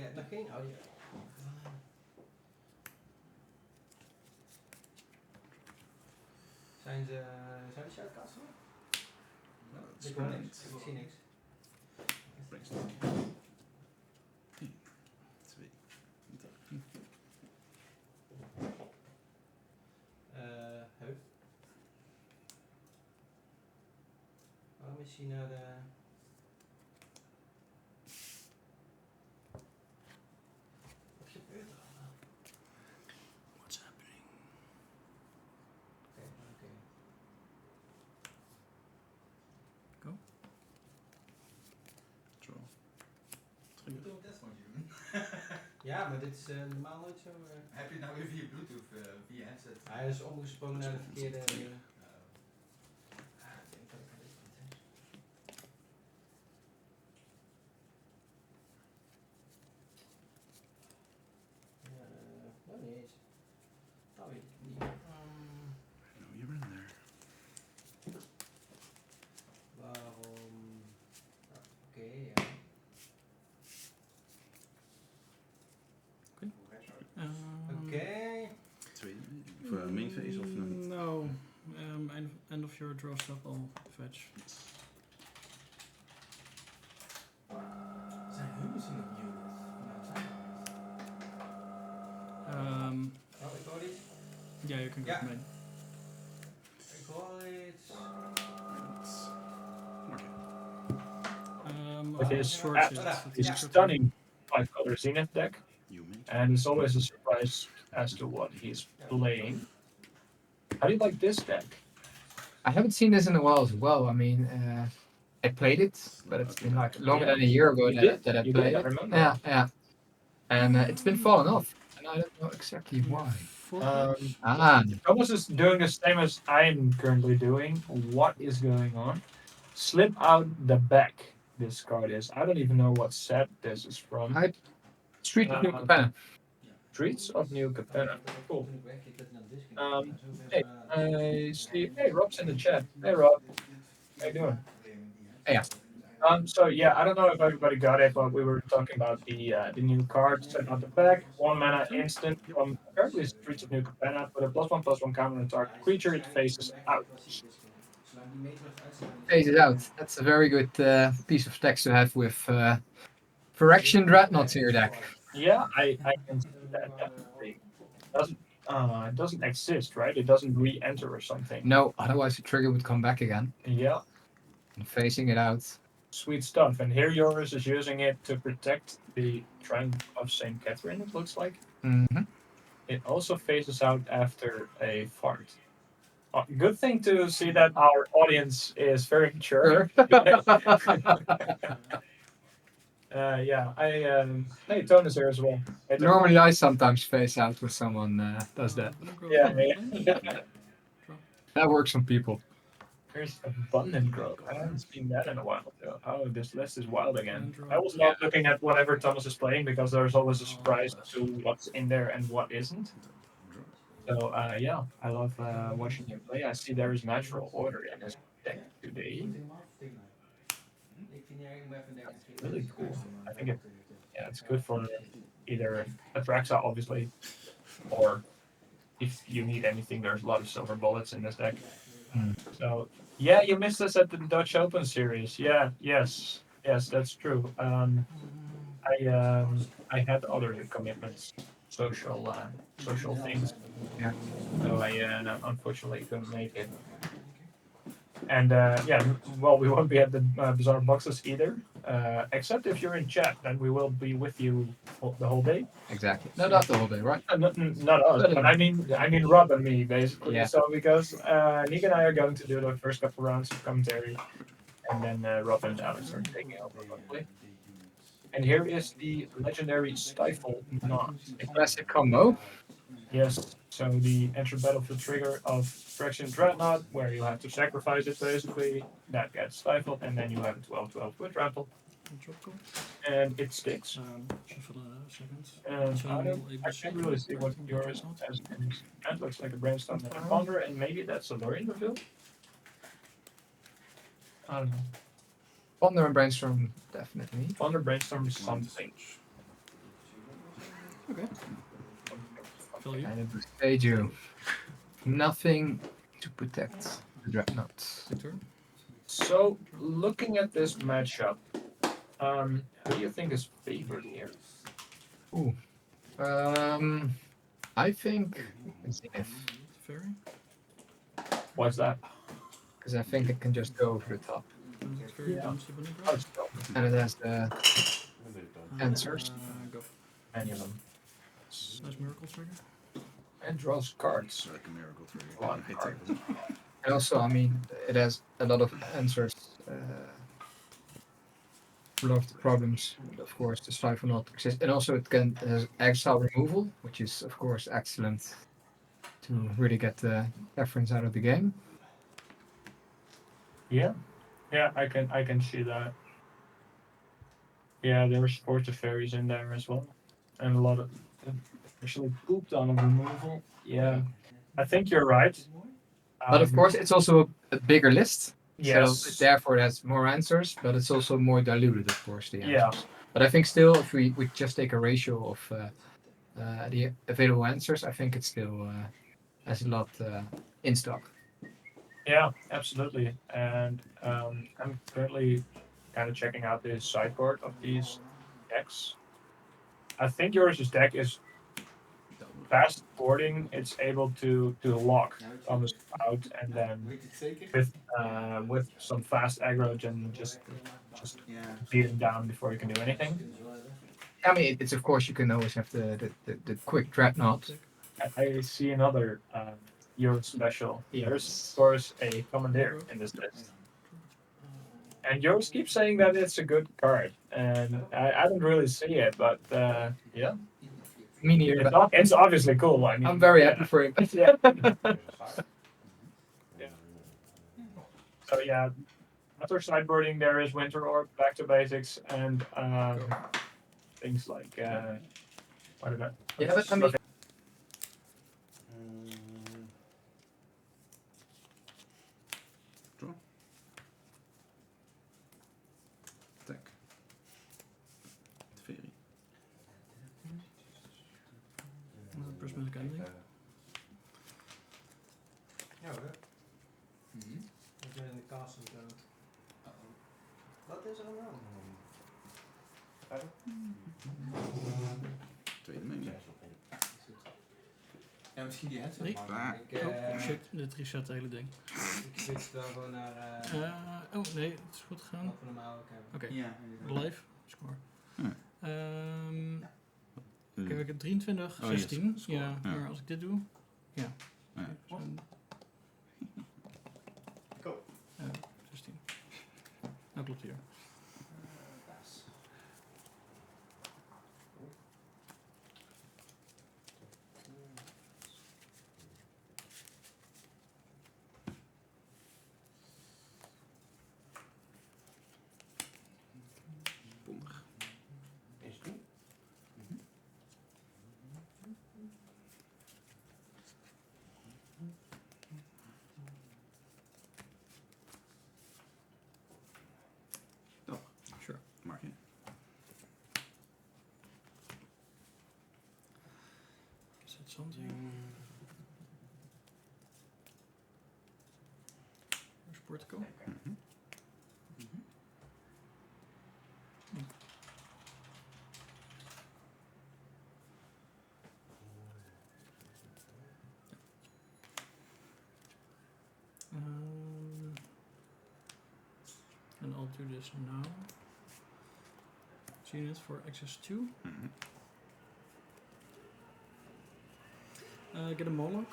heb nog geen audio. Zijn de shoutcasters? Ik hoor niks. Ik zie niks. Brainstorm. 1, 2, 3. Hup. Waarom is hij naar de... Wat gebeurt er allemaal? What's happening? Oké. Go. Draw. Trigger. Doe een testrondje doen. Ja, maar dit is normaal nooit zo... Heb je het nou weer via Bluetooth, via headset? Hij is omgesprongen naar de verkeerde... ik denk dat ik dit niet heb. Niet eens. Oh, weet ik niet. I know you're in there. Waarom? Oké, ja. Oké. 2 voor main phase of not? No. End of your draw step, I'll fetch. Zijn hun misschien op unit? Nou, zijn Oh, ik hoor iets. Yeah, you can go Ja. main. Ik hoor iets. With his short Ah, shit, voilà. He's Ja. stunning 5-color Zenith deck, You make and it's always a surprise as to what he's playing. How do you like this deck? I haven't seen this in a while as well. I mean, I played it, but it's been like longer than a year ago that I You played did, I it. remember. Yeah. And it's been falling off, and I don't know exactly why. Thomas is doing the same as I'm currently doing. What is going on? Slip out the back. This card is. I don't even know what set this is from. Street of New Capenna. Streets of New Capenna. Cool. Hey, I see. Hey, Rob's in the chat. Hey, Rob. How you doing? Yeah. So yeah, I don't know if everybody got it, but we were talking about the new card set on the back. 1 mana instant from apparently Streets of New Capenna, but a +1/+1 counter on target creature. It faces out. Phases out. That's a very good piece of text to have with Phyrexian Dreadnoughts in your deck. Yeah, I can see that definitely. It doesn't exist, right? It doesn't re-enter or something. No, otherwise the trigger would come back again. Yeah. And phasing it out. Sweet stuff. And here Joris is using it to protect the Shrine of St. Catherine, it looks like. Mm-hmm. It also phases out after a fart. Good thing to see that our audience is very mature. Yeah, hey, Tone is here as well. Hey, Tone. Normally I sometimes phase out when someone does that. Yeah. That works on people. There's abundant growth. I haven't seen that in a while. Oh, this list is wild again. I was not looking at whatever Thomas is playing because there's always a surprise to what's in there and what isn't. So yeah, I love watching him play. I see there is natural order in his deck today. Really cool. I think it's good for either Atraxa, obviously, or if you need anything, there's a lot of silver bullets in this deck. So yeah, you missed us at the Dutch Open series. Yes, that's true. I had other commitments, social things. Yeah. So I unfortunately couldn't make it. And yeah, well, we won't be at the Bizarre Boxes either. Except if you're in chat, then we will be with you the whole day. Exactly. No, not the whole day, right? Not us, but I mean Rob and me basically. Yeah. So because Nick and I are going to do the first couple rounds of commentary, and then Rob and Alex are taking over probably. And here is the legendary StifleNought. A classic combo. Yes. So the enter battlefield trigger of Phyrexian Dreadnought, where you have to sacrifice it basically. That gets stifled, and then you have a 12/12 with trample. And it sticks. Shuffle a second. And I can't really see what yours has. It looks like a brainstorm and a ponder, and maybe that's a Lorraine reveal. I don't know. Ponder and Brainstorm, definitely. Ponder, brainstorm is something. Okay. Fill you. And it was Seiju. Nothing to protect the Dreadnoughts. Your turn. So, looking at this matchup, who do you think is favored here? I think Zenith, Fairy. What's that? because I think it can just go over the top. Fairy Yeah. don't sleep on the Oh, ground. still, And it has the answers. Go. any of them. Nice miracle trigger. And draws cards. It's like a miracle trigger. One I hate card. it. And also, I mean, it has a lot of answers. A lot of the problems, of course, the StifleNought exists. And also it has exile removal, which is, of course, excellent to really get the reference out of the game. Yeah, I can see that. Yeah, there's Force of Fairies in there as well, and a lot of actually pooped on a removal. Yeah, I think you're right. But of course, it's also a bigger list. yes, So therefore, it has more answers, but it's also more diluted, of course, the answers. Yeah. But I think still, if we just take a ratio of the available answers, I think it still has a lot in stock. yeah, absolutely. And I'm currently kind of checking out the sideboard of these decks. I think yours deck is fast boarding. It's able to lock Thomas out and then Weet je het zeker? with some fast aggro and just Ja. beat him down before you can do anything. I mean, it's of course you can always have the quick Dreadnought. I see another Euro special. Yes. There's of course a commandeer in this list. And yours keeps saying that it's a good card, and I don't really see it, but yeah, Me neither, but it's obviously cool. I mean, I'm very yeah. happy for it. Yeah. So yeah, after sideboarding, there is Winter Orb, back to basics, and things like what is that? Yeah, but I mean, Draw. Attack. Fairy. Prismatic ending. Ja hoor. Ik ben in de castle gaan. Wat is er nou? Tweede mening. Ja, misschien die headset Nee. maken. Oh shit, dit reset het hele ding. Ik switch wel gewoon naar. Oh nee, het is goed gegaan. Wat we normaal ook hebben. Oké, Ja, live. Score. Ja. Kijk, ik heb 23, Oh, yes, 16. score. Ja, Ja. maar als ik dit doe. Ja. Ja. Go. 16. Nou klopt hier. Bondig. Is die? Sure. Mark je. Is het something? Where's Portico? And I'll do this now. Zenith for access 2. Get a Moloch,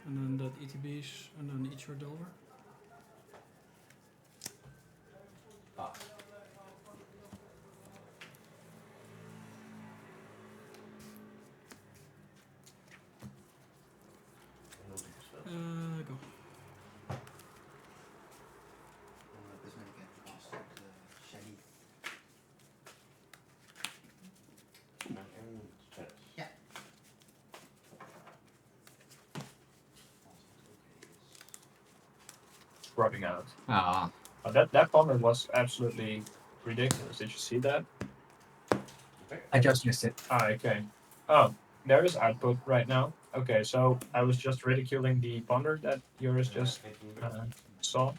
and then that ETBs, and then eat your Delver. Go. Dat is mijn cat vast. Zenith. Ja. Rubbing out. ah, That comment was absolutely ridiculous. Did you see that? I just missed it. Ah, okay. Oh, there is output right now. Okay, so I was just ridiculing the ponder that yours just saw,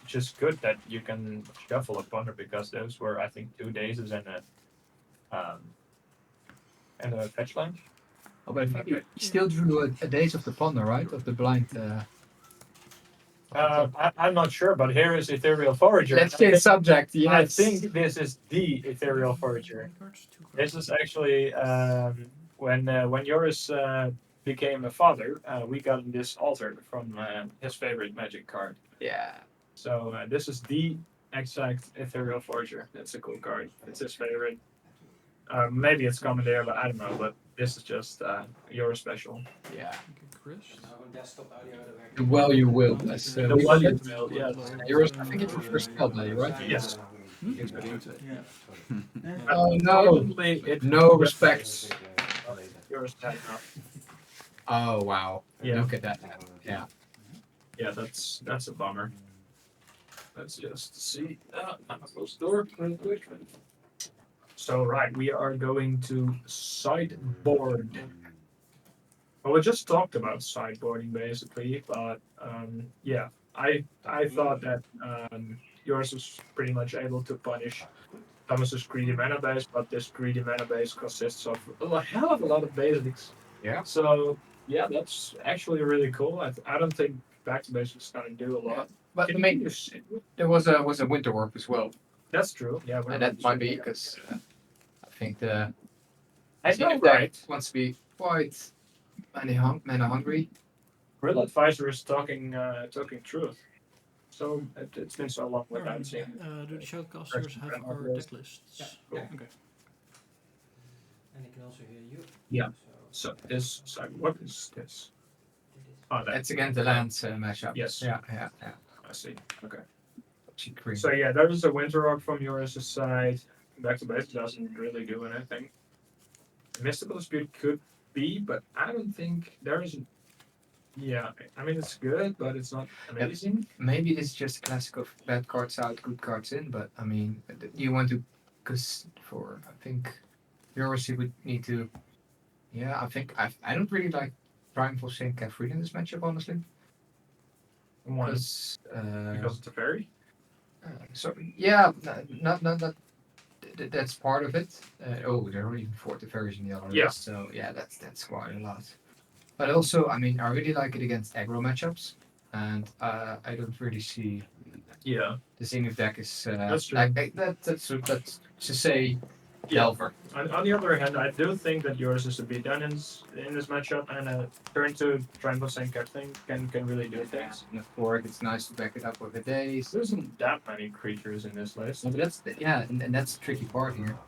which is good that you can shuffle a ponder because those were I think 2 days and a fetch line. Oh, but you still drew a Days of the Ponder, right? Of the blind. I'm not sure, but here is Ethereal Forager. Let's change subject. I Yes. think this is the Ethereal Forager. This is actually when Joris became a father, we got this altar from his favorite magic card. Yeah. So this is the exact Ethereal Forager. That's a cool card. It's his favorite. Maybe it's common there, but I don't know. But this is just Joris special. Yeah. Chris. Well, you will. That's, The one you will, yeah. yours, I think it's your first spell day, right? Yes. Oh no. Probably it No respect. Joris had enough. Oh wow. Yeah. Look at that. Yeah. Yeah, that's a bummer. Let's just see. I'm close the door real quick. So right, we are going to sideboard. Well, we just talked about sideboarding basically, but yeah, I thought that yours was pretty much able to punish Thomas's greedy mana base, but this greedy mana base consists of a hell of a lot of basics. Yeah. So yeah, that's actually really cool. I don't think back to basics is gonna do a lot. But Can I mean, you just- there was a winter warp as well, that's true. Yeah, and that might be because I think the I know, Zenith deck right? wants to be quite mana hungry. Real advisor is talking truth. So it's been so long without Alright. seeing. Do the shoutcasters have our deck lists? Yeah. Cool. Okay. And he can also hear you. Yeah. So this side, what is this? Oh, That's against the lands matchup. Yes. Yeah. I see. Okay. Cheap green. So yeah, there is a winter rock from yours side. Back to base doesn't really do anything. Mystical dispute could be, but I don't think there isn't. Yeah, I mean it's good, but it's not amazing. Maybe this is just a classic of bad cards out, good cards in. But I mean, you want to, because for I think yours you would need to. Yeah, I think I don't really like Primeval Sync Catherine in this matchup, honestly. One Because because it's a fairy. so yeah, that's part of it. Oh, there are even 40 fairies in the other Yeah. list, so yeah, that's quite a lot. But also, I mean, I really like it against aggro matchups, and I don't really see Yeah. the Zenith deck is That's true. that's to say Delver. On the other hand, I do think that yours is a beatdown in this matchup, and a turn to Triangle Sync thing can really do things. And of course, it's nice to back it up with a days. There isn't that many creatures in this list. But that's and that's the tricky part here.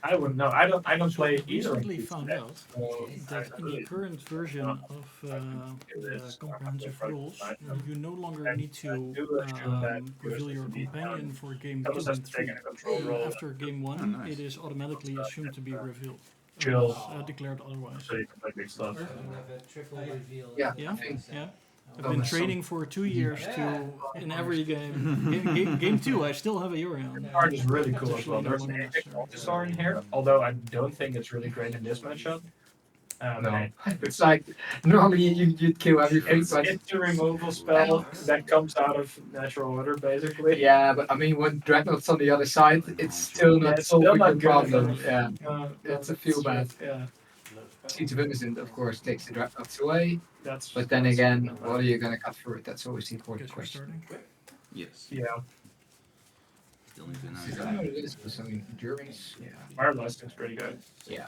I wouldn't know. I don't play either. of Recently these found decks, out so that I in the really- current version of the comprehensive rules, you no longer need to reveal your companion for game That 2 was and just 3. taking a control role. After game 1, Oh, nice. it is automatically assumed to be revealed. Chill. Declared otherwise. So you can play big stuff. You have a triple reveal. Yeah. Yeah, yeah. I've Oh, been my son. training for 2 years to in every game. Game 2, I still have a Yorion. The card is really cool as well. There's an Apex Multistar in here, although I don't think it's really great in this matchup. No, it's like normally you'd kill everything, It's, but it's a removal spell that comes out of natural order, basically. yeah, but I mean when Dreadnought's on the other side, it's still Yeah, not it's still solving not the good problem. enough. Yeah, It's a feel bad. Yeah, Seeds of Innocent, of course, takes the Dreadnoughts away, that's. but then again, what are you gonna cut through it? That's always the important Guess we're question. starting. Yes. Yeah, Still need to Is that what it is? Because, I mean, endurance, Fire Blast is pretty good. yeah,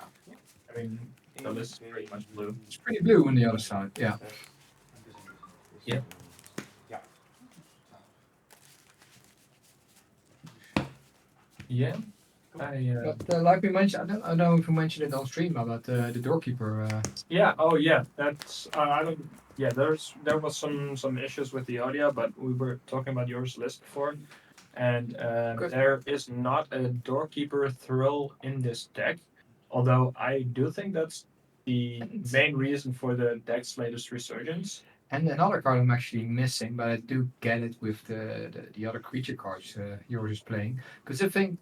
I mean, the list is pretty much blue. it's pretty blue on the other side. Yeah, Yeah. but like we mentioned, I don't know if we mentioned it on stream about the doorkeeper. Yeah. Oh, yeah. That's. I don't. Yeah. There was some issues with the audio, but we were talking about yours list before, and Good. there is not a doorkeeper thrill in this deck. Although I do think that's the main reason for the deck's latest resurgence. And another card I'm actually missing, but I do get it with the other creature cards you were just playing. Because I think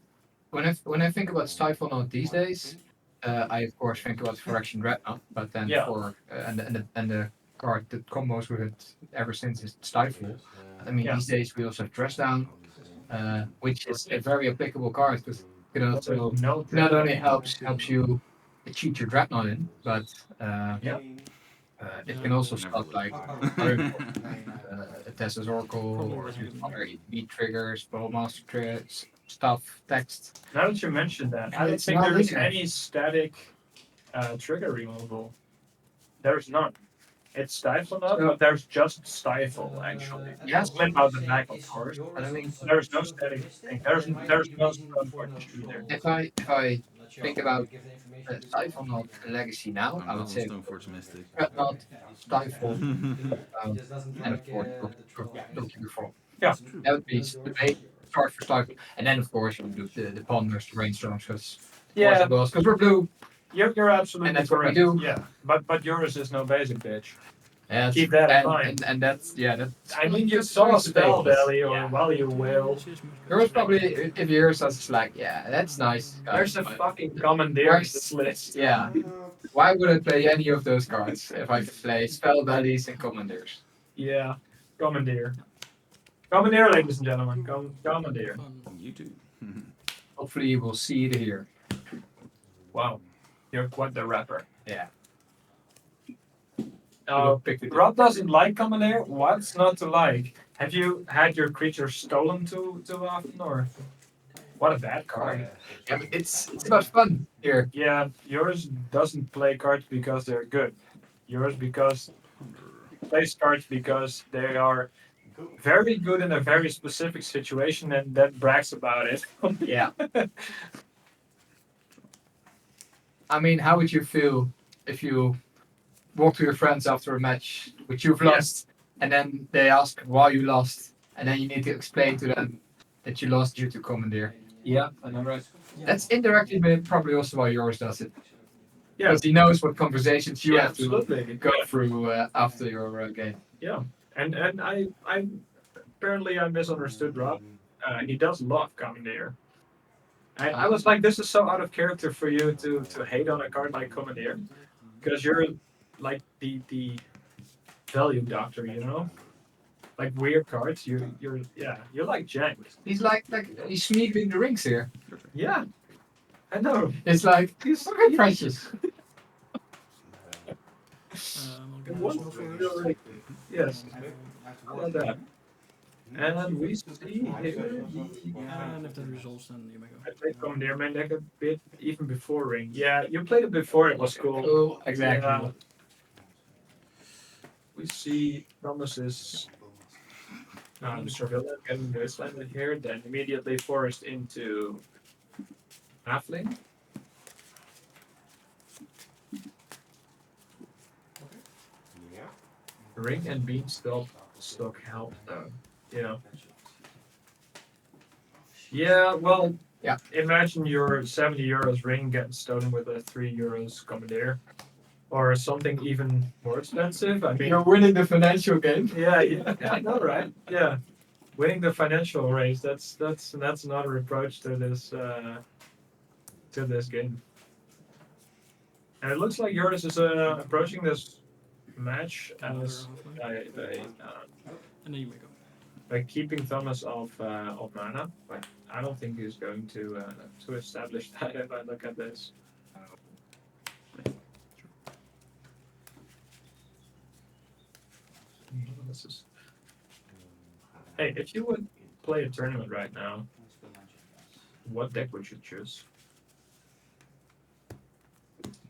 when I think about StifleNought these days, I of course think about Fraction Dreadnought, but then Yeah. for and the card that combos with it ever since is Stifle. I mean, Yeah. these days we also have Dress Down, which is a very applicable card because it can also No, not only helps you cheat your Dreadnought in, but Yeah. it can also Never stop would. like Tessa's Oracle Probably or wasn't good other EV triggers, Bowmaster triggers, stuff, text. Now that you mentioned that, I don't It's think not there is linear. any static trigger removal. There's none. It's StifleNought, but there's just Stifle actually. Yes. Flip out the back, of course. I mean, There's no static thing. There's no stone punch either. If I think about StifleNought Legacy now, I I'm would say Stone Forge Mystic. Dreadnought, Stifle, and of course Donkey before. Yeah. That would be the main start for Stifle, and then of course you do the Ponders, the Rainstorms, because Yeah, we're blue. you're absolutely And that's what we correct. do. Yeah, but yours is no basic, bitch. Yeah, Keep that in mind. and that's that's. I mean, you that's saw very Spell space. Valley or Yeah. Value Will. There was probably if yours was just like, yeah, that's nice. There's a but- fucking commandeer in There's- this list. Yeah. Why would I play any of those cards if I could play Spell Valleys and Commanders? Yeah, commandeer. Commandeer, ladies and gentlemen. Commandeer. You too. Hopefully you will see it here. Wow, you're quite the rapper. Yeah. Rob doesn't like commandeer. What's not to like? Have you had your creature stolen too often, or what a bad card? Yeah, but it's about fun here. Yeah, yours doesn't play cards because they're good. Yours plays cards because they are very good in a very specific situation and then brags about it. Yeah. I mean, how would you feel if you walk to your friends after a match which you've lost, and then they ask why you lost, and then you need to explain to them that you lost due to commandeer? Yeah, I know, right? That's indirectly probably also why yours does it. Yeah. Because he knows what conversations you Yeah, have to absolutely. go through after your game. Yeah, and I apparently I misunderstood Rob. He does love commandeer. I was like, this is so out of character for you to hate on a card like commandeer, because you're like the value doctor, you know, like weird cards. You're like jank. He's like he's smeagling the rings here. Yeah, I know. It's like he's very precious. It was really, yes, I love that. And we see here. And if that resolves, then you may go. I played Commandeer main deck a bit even before Ring. Yeah, you played it before. It was cool. Oh, exactly. Yeah. We see Thomas's Surveillance getting the Iceland here, then immediately forced into Halfling. Ring and Beanstalk help though, you know. Yeah, well, Yeah. Imagine your 70 euros ring getting stolen with a 3 euros commandeer, or something even more expensive. I mean, You're winning the financial game. yeah, I know, right? Yeah, winning the financial race. That's another approach to this game. And it looks like yours is approaching this match as And then you may go. by keeping Thomas off mana. But I don't think he's going to establish that if I look at this. This is. Hey, if you would play a tournament right now, what deck would you choose?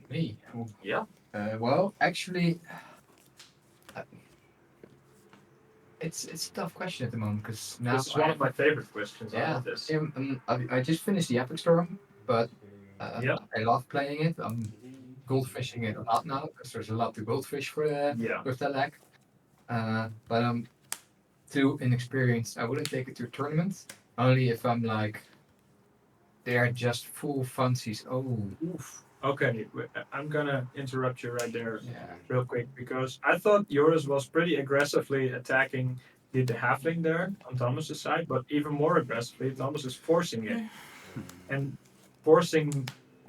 Me. Yeah. Well, actually, it's a tough question at the moment because now This is one of my favorite questions. Yeah. Out of this. I just finished the Epic Storm, but Yeah. I love playing it. I'm goldfishing it a lot now because there's a lot to goldfish for Yeah. with that deck. But I'm too inexperienced. I wouldn't take it to a tournament. Only if I'm like, they are just full funsies. Oh, Oof. Okay, I'm gonna interrupt you right there yeah. real quick because I thought yours was pretty aggressively attacking the halfling there on Thomas's side, but even more aggressively, Thomas is forcing it. And forcing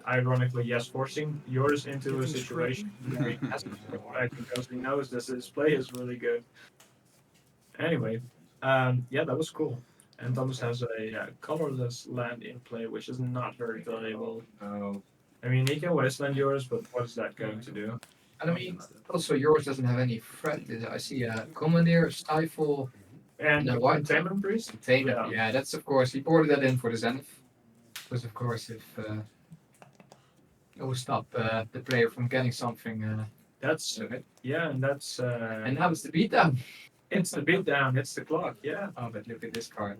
ironically, yes, forcing yours into a Getting situation where he has to right because he knows this display is really good. Anyway, yeah, that was cool. And Thomas has a colorless land in play, which is not very valuable. Oh. I mean, he can wasteland yours, but what is that going to do? And I mean, also yours doesn't have any threat. I see a commandeer, stifle, And No, the what? containment priest? containment. Yeah. Yeah, that's of course he boarded that in for the Zenith. Because of course if it will stop the player from getting something. That's yeah, and that's And now it's the beatdown. it's the beatdown, it's the clock, yeah. Oh, but look at this card.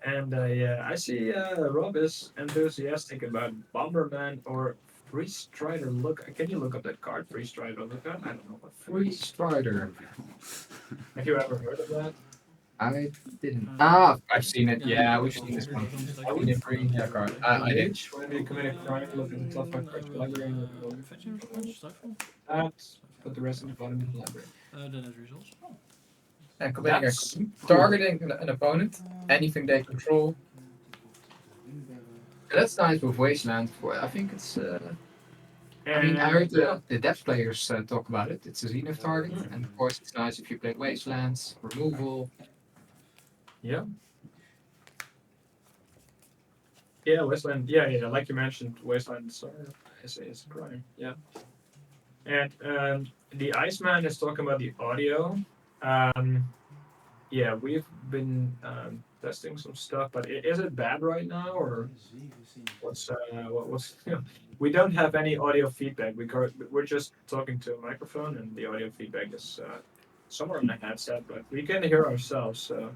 And yeah, I see Rob is enthusiastic about Bomberman or Free Strider. Look, can you look up that card, Free Strider? Look up. I don't know what. Free Strider. Have you ever heard of that? I didn't. Uh, I've seen it. Yeah, we've seen this one. I would free that card. I did. Whenever you commit a crime, look at the top of the library. Fetching response, Stifle? That, put the rest in the bottom of the library. Then it results. Oh. And That's targeting an opponent, anything they control. That's nice with Wasteland. I think it's. I mean, I heard the depth players talk about it. It's a Zenith target, and of course, it's nice if you play Wastelands, removal. Yeah. Yeah, Wasteland. Yeah. Like you mentioned, Wasteland is a crime. Yeah. And the Iceman is talking about the audio. Yeah, we've been testing some stuff, but is it bad right now, or what's we don't have any audio feedback. We're just talking to a microphone, and the audio feedback is somewhere in the headset, but we can hear ourselves. So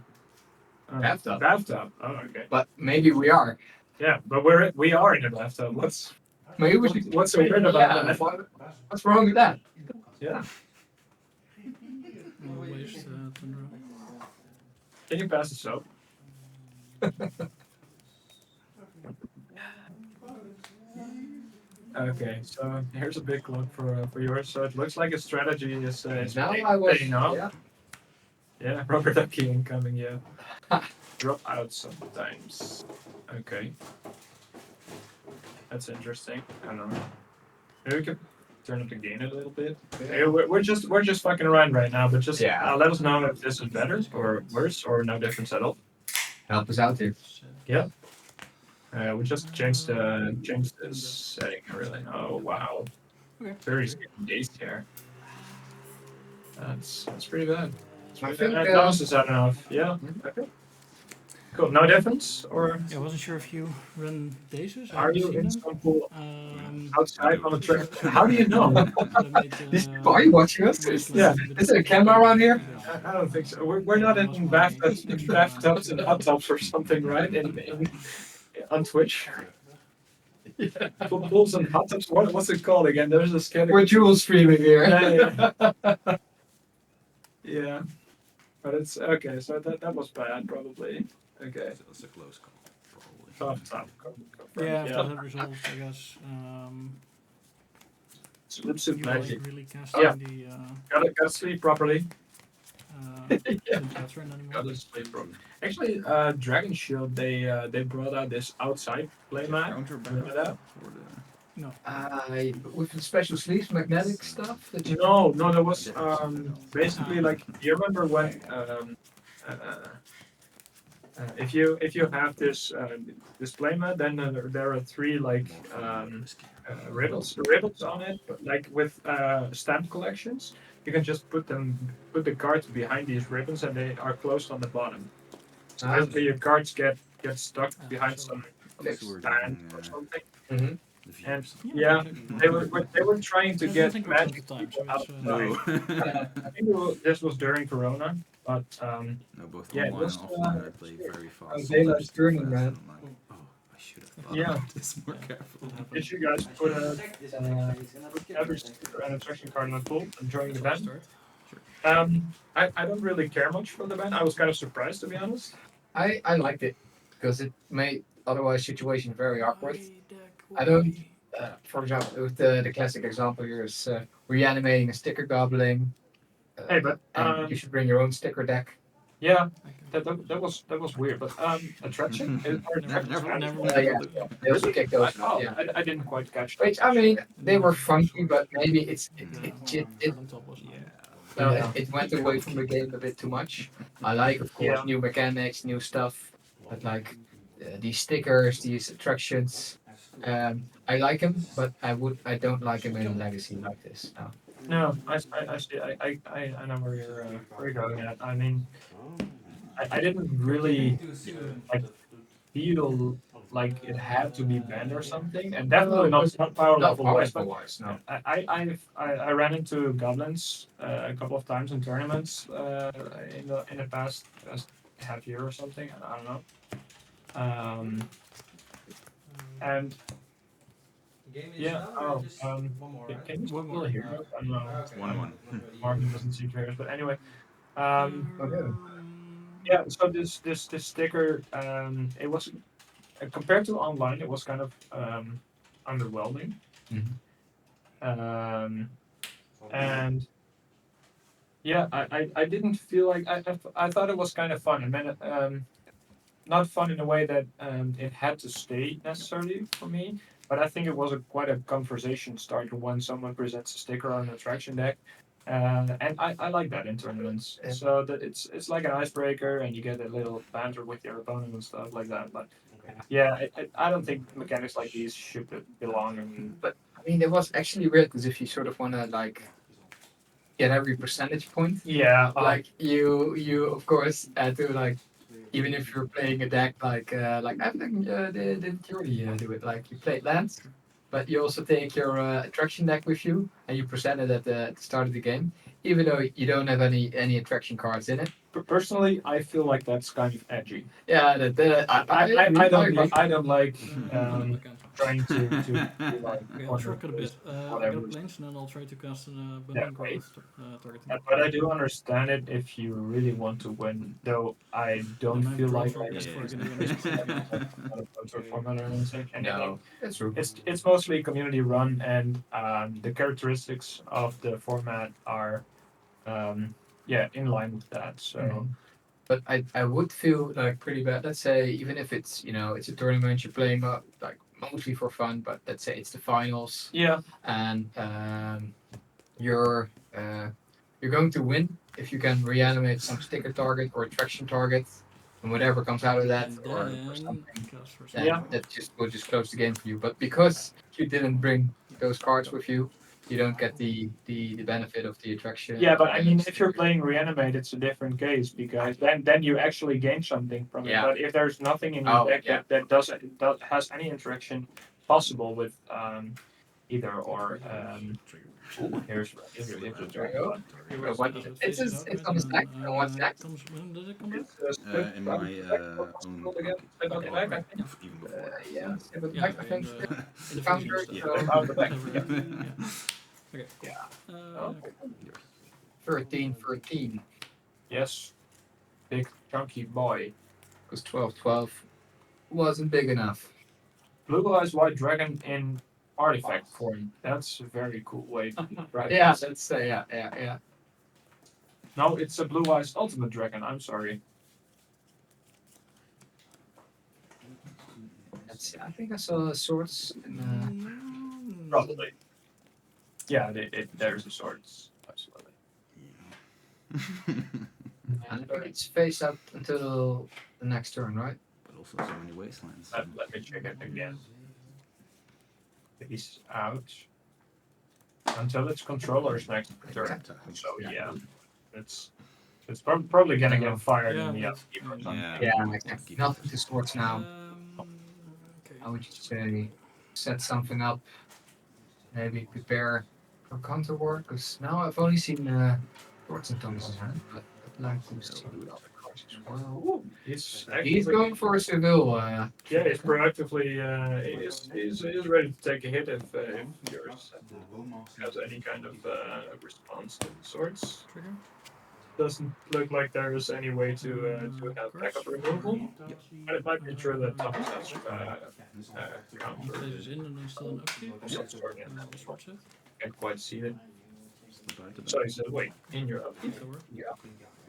Bathtub. Bathtub. Oh, okay. But maybe we are. Yeah, but we are in a bathtub. Maybe we should. What's so weird about that? What's wrong with that? Yeah. Waste Tundra. Can you pass the soap? Okay, so here's a big look for yours. So it looks like a strategy is Now I was. paying off. Yeah. Yeah, Rubber Ducky incoming. Yeah, drop out sometimes. Okay, that's interesting. I don't know. Maybe we could turn up the gain a little bit. Hey, we're just fucking around right now, but just let us know if this is better or worse or no difference at all. Help us out here. Yeah. We just changed this setting. Really. Oh wow. Okay. Very dazed here. That's pretty bad. I think Thomas is out enough. Yeah. Okay. Cool. No difference, or Yeah, I wasn't sure if you run Dazes. I are haven't you seen in them. some pool Um, outside on the track? How do you know? Are you watching us? Yeah. Is there a camera around here? I don't think so. We're not in bathtubs and hot tubs or something, right? On Twitch. Yeah. Pools and hot tubs. What's it called again? There's a category. We're dual streaming here. Yeah. Yeah. But it's okay. So that was bad, probably. Okay. That's a close call, probably. Tough. Yeah, after that results, I guess. Swimsuit You magic. weren't really casting Yeah. the Gotta sleep properly. didn't catch run anymore. Gotta sleep properly. Actually, Dragon Shield, they brought out this outside playmat. Counter Remember that? for the With the special sleeves, magnetic stuff. That you No, there was basically like, you remember when if you have this playmat, then there are three like ribbons on it, but like with stamp collections, you can just put the cards behind these ribbons, and they are closed on the bottom. So basically, your cards get stuck behind some stand or something. Mhm. the And views. yeah, they were trying to I get think it was at magic the time, people so it's, outside. I think this was during Corona, but No, both Yeah, it online was, and offline I play very fast. daylight sometimes too burning, fast, man. and I'm like, oh, I should have thought Yeah. about this more carefully. did you guys put every an attraction card in the pool and join the band? I don't really care much for the band. I was kind of surprised, to be honest. I liked it because it made otherwise situation very awkward. I don't. For example, with the classic example here is reanimating a sticker goblin. Hey, but and you should bring your own sticker deck. Yeah, I can- that was weird. But attraction or Never Yeah, they also kicked those out. Oh, Yeah. I didn't quite catch that. Which I mean, they were Never funky, sure. but maybe it On top was Yeah. well, Yeah. it went away from the game a bit too much. I like, of course, Yeah. new mechanics, new stuff, but like these stickers, these attractions, I like them, but I don't like them in Legacy like this. No. No, I see. I know where you're going at. I mean, I didn't really like feel like it had to be banned or something, and definitely not power No, level wise. But wise, no. I ran into goblins a couple of times in tournaments in the past half year or something. I don't know. And Game is yeah. done, or Oh, just one more, right? can you One still more. hear us? I don't know. Okay. 1-1. Martin doesn't seem to hear us, but anyway. Okay. Yeah. So this sticker, it was compared to online, it was kind of underwhelming. Mhm. And yeah, I didn't feel like I thought it was kind of fun. I mean, not fun in a way that it had to stay necessarily for me, but I think it was quite a conversation starter when someone presents a sticker on an attraction deck. And I like that in tournaments. Yeah. So that it's like an icebreaker, and you get a little banter with your opponent and stuff like that. But yeah, I don't think mechanics like these should belong in. But I mean, it was actually weird because if you sort of want to like get every percentage point, Yeah, like you of course had to like even if you're playing a deck like I think didn't you already do it like you played lands, but you also take your attraction deck with you and you present it at the start of the game, even though you don't have any attraction cards in it. personally, I feel like that's kind of edgy. Yeah, I don't like I can't. trying to like Okay, I'll shortcut a bit. I got whatever. a planes and then I'll try to cast a Yeah, abundant right. growth targeting. But I do understand it if you really want to win. Though I don't Then I feel draw like for I this Yeah. target again is quite format or anything. No, that's true. It's mostly community run, and the characteristics of the format are yeah in line with that. So Mhm. But I would feel like pretty bad. Let's say even if it's it's a tournament you're playing like mostly for fun, but let's say it's the finals yeah, and you're you're going to win if you can reanimate some sticker target or attraction target and whatever comes out of that and or then something cast for then Yeah. that just will just close the game for you. But because you didn't bring those cards with you, you don't get the benefit of the attraction. yeah, but I mean, and if you're sticker. playing reanimate, it's a different case because then you actually gain something from it. Yeah. But if there's nothing in your Oh, deck yeah. that has any interaction possible with either or ooh, here's There you go. It's on the stack. On one stack. When does it come back? In my own again. pocket. I got the back, I think. Even before. Yeah, step it Yeah, back. I okay, think. in the Counter, version yeah. stuff. Out of the back. Whatever, yeah. Okay. Yeah. Okay. 13. Yes, big chunky boy. Because 12 wasn't big enough. Blue Eyes White Dragon in artifact form. That's a very cool way to describe Yeah, it. that's yeah. No, it's a Blue Eyes Ultimate Dragon. I'm sorry. I think I saw swords. Probably. Yeah, there's a swords. Absolutely. And it's face up until the next turn, right? But also so many wastelands. Let me check it again. Face out until its controller's next turn. So yeah, it's probably gonna get fired in the but, upkeep or something. Yeah. Exactly. Nothing to swords now. Okay. I would just say set something up. Maybe prepare for counter war. Because now I've only seen swords and Thomas's hand, but I'd like to see other cards as well. Ooh, he's He's going for a Seville. Yeah, he's proactively. He's ready to take a hit if yours has any kind of response to sorts. Trigger. Doesn't look like there is any way to have backup removal. But it might be true that Thomas has He counter. places in and then still an upkeep. Some sort, yeah. The sword set. Can't quite see it. Back to back. So he said, "Wait, in your upkeep." Over. Yeah.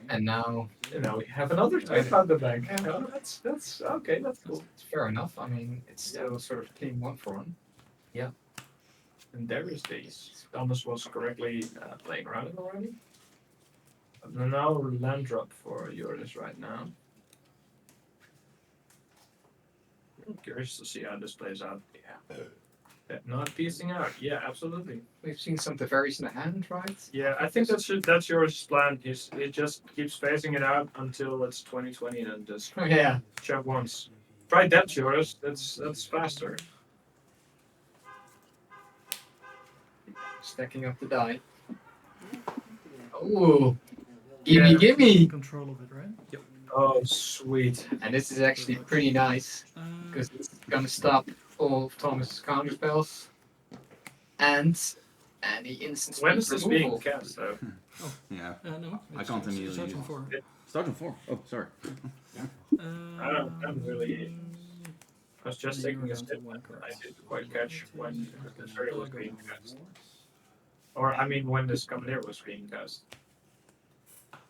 And now You know, we have another type out the bank. No, that's okay. That's cool. it's fair enough. I mean, it's still sort of clean 1-for-1. And there is these. Thomas was correctly playing around it already. No land drop for yours right now. I'm curious to see how this plays out. Yeah. Not piecing out. Yeah, absolutely. We've seen some Tavares in the hand, right? Yeah, I think that's yours plan. Is it just keeps phasing it out until it's 2020 and then just Yeah. jump once. Try that yours. That's faster. Stacking up the die. Oh, gimme! Control of it, right? Oh, sweet. And this is actually pretty nice because it's gonna stop all of Thomas's counter spells and any instant When speed is this being removal. cast though? Yeah. No. I can't immediately Starting use- 4. Starting 4. Oh, sorry. I don't really. I was just taking a step. I didn't quite catch when the serial was being cast. Or I mean, when this Commander was being cast.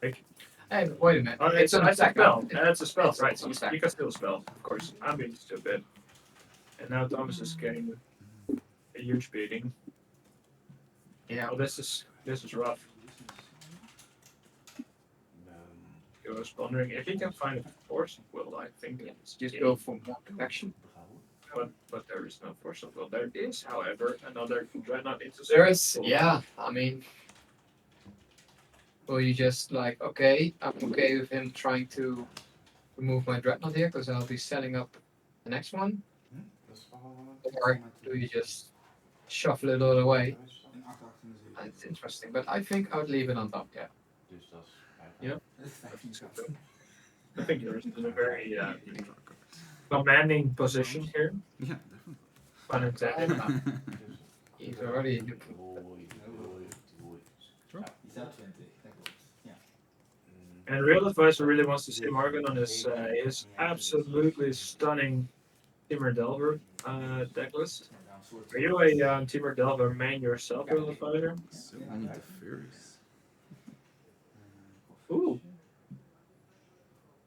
Like, Hey, wait a minute. oh, it's a stack spell. now. It's a spell, It's right? on stack. You can still spell, of course. I'm being stupid. And now Thomas is getting a huge beating. Yeah. Oh, this is rough. I was wondering if he can find a force of will. I think it's Just go for more protection. but there is no force of will. There is, however, another dreadnought into There is, yeah. I mean, will you just like, okay, I'm okay with him trying to remove my dreadnought here because I'll be setting up the next one, or do you just shuffle it all away? That's interesting, but I think I would leave it on top. Yeah. I think yours is in a very commanding position here. Yeah, Pun intended. He's already looking. And real advice, who really wants to see Morgan on his absolutely stunning Timur Delver deck list. Are you a Timur Delver main yourself, real advisor? So many Teferi's. Ooh.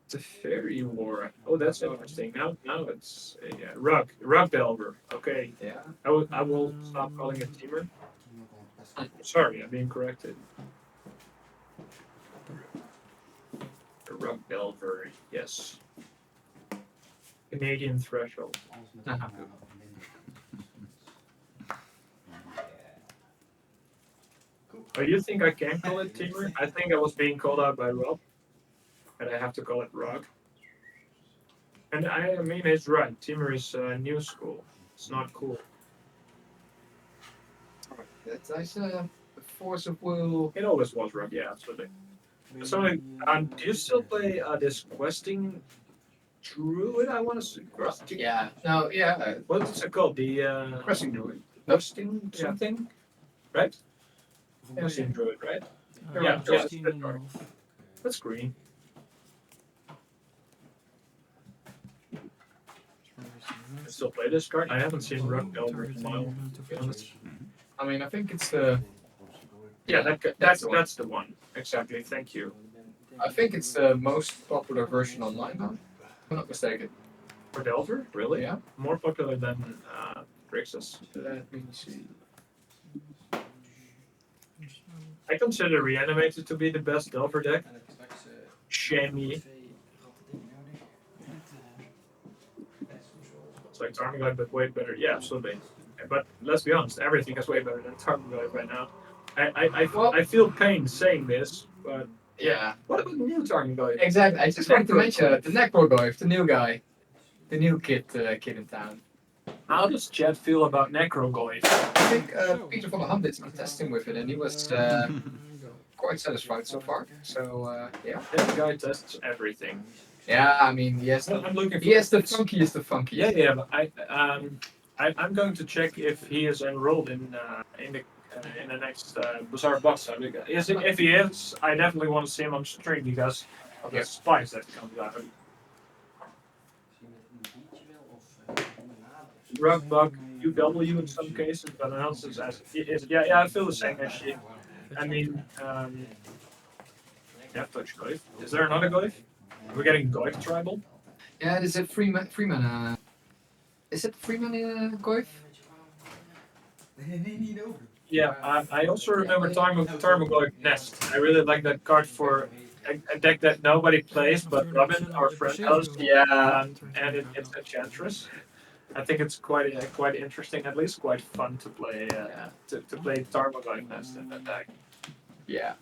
It's a fairy war. Oh, that's interesting. Now it's a rug Delver. Okay. Yeah. I will stop calling it Timur. Sorry, I'm being corrected. A rug Delver, yes. Canadian threshold. Oh, you think I can call it Timur? I think I was being called out by Rob. And I have to call it Rug. And I mean, it's right. Timur is new school. It's not cool. That's the force of will. It always was Rug, yeah, absolutely. So, do you still play this questing druid? I want to say questing. Yeah. No. Yeah. What is it called? The Pressing druid. questing something, right? Questing druid, right? Yeah, 15 that's and right. That's green. I still play this card. I haven't seen Rug Delver in a while, to be honest. I mean, I think it's the. Yeah, that's the one. Exactly. Thank you. I think it's the most popular version online now. If I'm not mistaken. For Delver, really? Yeah. More popular than Grixis. Let me see. I consider Reanimated to be the best Delver deck. Shame me. It's like Tarmogoyf, but way better. Yeah, absolutely. But let's be honest, everything is way better than Tarmogoyf right now. I feel pain saying this, but Yeah. what about the new Tarmogoyf? Exactly. I just wanted to mention the Necrogoyf, the new guy, the new kid in town. How does Chad feel about Necrogoyf? I think Peter van der Ham did some testing with it, and he was quite satisfied so far. So yeah. That guy tests everything. Yeah, I mean, yes, I'm looking for. he is the funkiest of funkiest. Yeah, but I'm going to check if he is enrolled in the next Bizarre Box. If he is, I definitely want to see him on stream because of the spice that comes out of it. Rug Bug, UW in some cases, but in others, yeah, I feel the same as you. I mean, Death Touch Goif. Is there another Goif? We're getting Goif Tribal. Yeah, it is a free mana. Is it free mana Goif? Nee, niet over. Yeah, I also remember Tarmogoyf Nest. I really like that card for a deck that nobody plays, but Robin, our friend, does. Yeah. And it's Enchantress. I think it's quite interesting, at least quite fun to play. To play Tarmogoyf Nest in that deck. Yeah.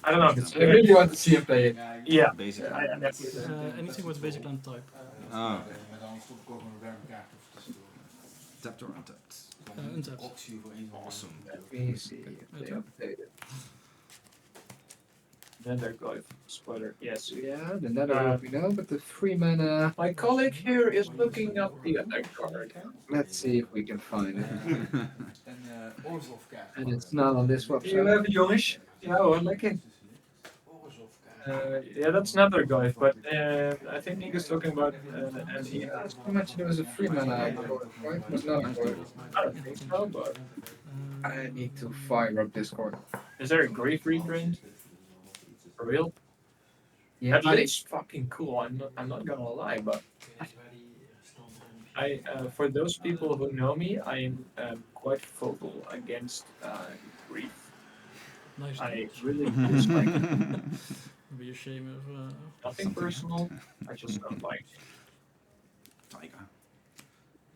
I don't know if it's I really want to see him play it. Yeah. Basic. I definitely. Anything with basic land type. Oh. Maar dan stop ik ook een wermkaart of tussendoor. Tapped or untapped. Untapped. Proxy voor een van Awesome. Let me see. Nether Goyf Spoiler. Yes. Yeah, the nether we know, but the free mana. My colleague here is looking up the other card. Let's see if we can find it. En Orzhov-kaart. And it's not on this You website. have jongens? Ja hoor, lekker. Orzhov-kaart. Yeah, that's another Goyf, but I think Nick is talking about an How much there was a free mana? Right? Was not for it. I don't think so, but I need to fire up Discord. is there a Grave Reprint? For real? Yeah, That looks fucking cool. I'm not gonna lie, but I for those people who know me, I'm quite vocal against grief. Nice. I really dislike it. It'd be a shame if. Nothing personal. I just don't like it. Tiger.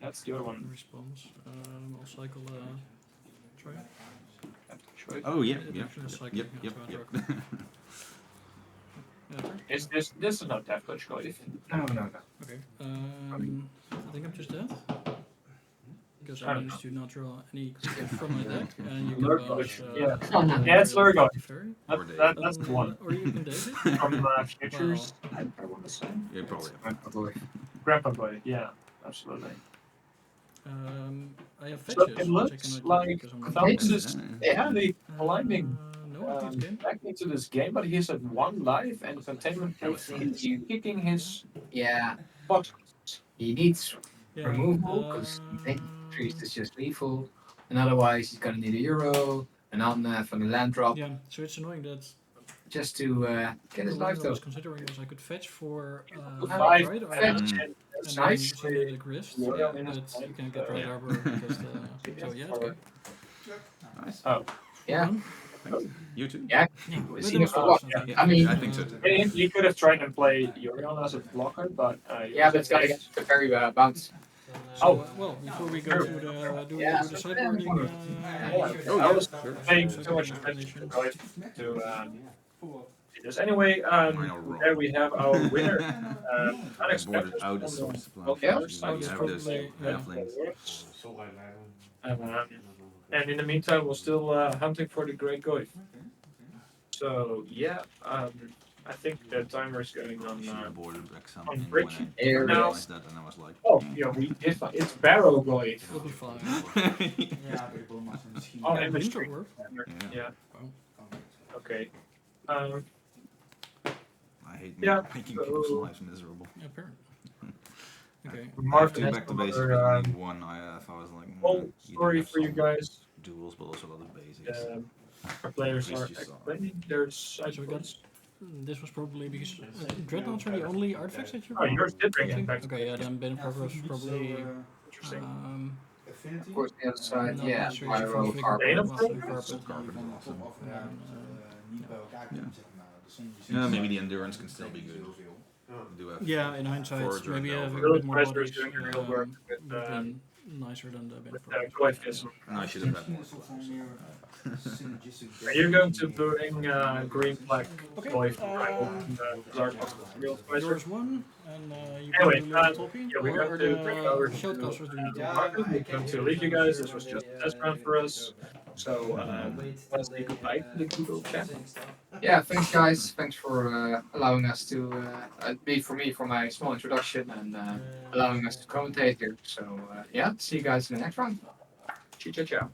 That's the other one. Response. I'll cycle. Try. Oh yeah, It yeah. actually is Yep, cycling, yep, that's yep. right. Yeah, Is this is not Death Touch Goyf? no. okay. I think I'm just dead. Because I managed to not draw any cards from my deck, and you can Lurk bonus, Goyf, yeah. Yeah, it's Lurk Goyf. Fairy. That's the one. Or you can David. From Futures, I want to say. Yeah, probably. Grandpa Goyf, yeah, absolutely. I have So fetches. it which I looks cannot use like because I'm not Thomas playing. is climbing No, I think game. back into this game, but he's at 1 life and containment is kicking his Yeah, butt. he needs Yeah. removal because priest is just lethal, and otherwise he's gonna need a euro, an Omnath, and a land drop Yeah, so it's annoying that just to get his the life one I though. was considering was I could fetch for Five Right Arbor, fetch, and and that's then nice. Zenith Grist, Yeah. but you can't get Right Arbor because so yeah, it's good. Nice. Oh, Yeah, You too. yeah. Yeah, We'll but see then if it's it fast, works. I think. I mean, I think so too. he could have tried and play Yorion as a blocker, but yeah, but it's gotta get the very bounce. So, Oh. well, before we go to the do Yeah. the sideboarding, Oh, I yeah, was sure. paying too much attention to this. Anyway, Mine are wrong. there we have our winner. I Unexpected. boarded out the source supply. Okay, Usually you have those probably, halflings. And in the meantime, we're still hunting for the Great Goyf. So yeah, I think the timer is going on. Should have boarded back on something brick. when I Here now. realized that, and I was like, Oh yeah, it's Barrow Goyf. we'll be fine. Ja, ik wil maar misschien. Oh, Yeah, and the intro street. work. Yeah. Wow. Okay. I hate Yeah, making so- people's lives miserable. Yeah, apparently. Okay. I have Marvin to has back to another, basics with only one IF. I was like, whole you do story have for you some guys. duels, but also a lot of basics. Our players are Please just, explaining their side So we got- quests. This was probably because Dreadnoughts are the only artifacts that you Oh, yours did bring it back. Okay, yeah, then Bane of Progress was probably Interesting. Affinity. Of course, the other side, not yeah, necessarily Pyro, for Carpet. Bane of Master Progress? Carpet. Carpet is awesome. Niet bij elkaar kunnen, zeg maar. Dus Yeah, maybe the endurance can still be good. Do have Yeah, in hindsight, Forger maybe and having a Elder. bit more Press bodies was doing your real work with, would have been nicer than the Bane of with Progress. Goyfism. No, I should have had Misschien more. een soort van meer synergistic. Are you going to bring green black Okay, Goyf rival? Real Yours Goyf? one, and you Anyway, can do a little toppy, yeah, we're or going to bring it over the to shoutcasters do need to Marvin. We're going to leave you guys. This was just a test run for us. So, let's say goodbye to the Google chat. Yeah, thanks guys. Thanks for allowing us to for my small introduction and allowing us to commentate here. So yeah, see you guys in the next round. Ciao, ciao.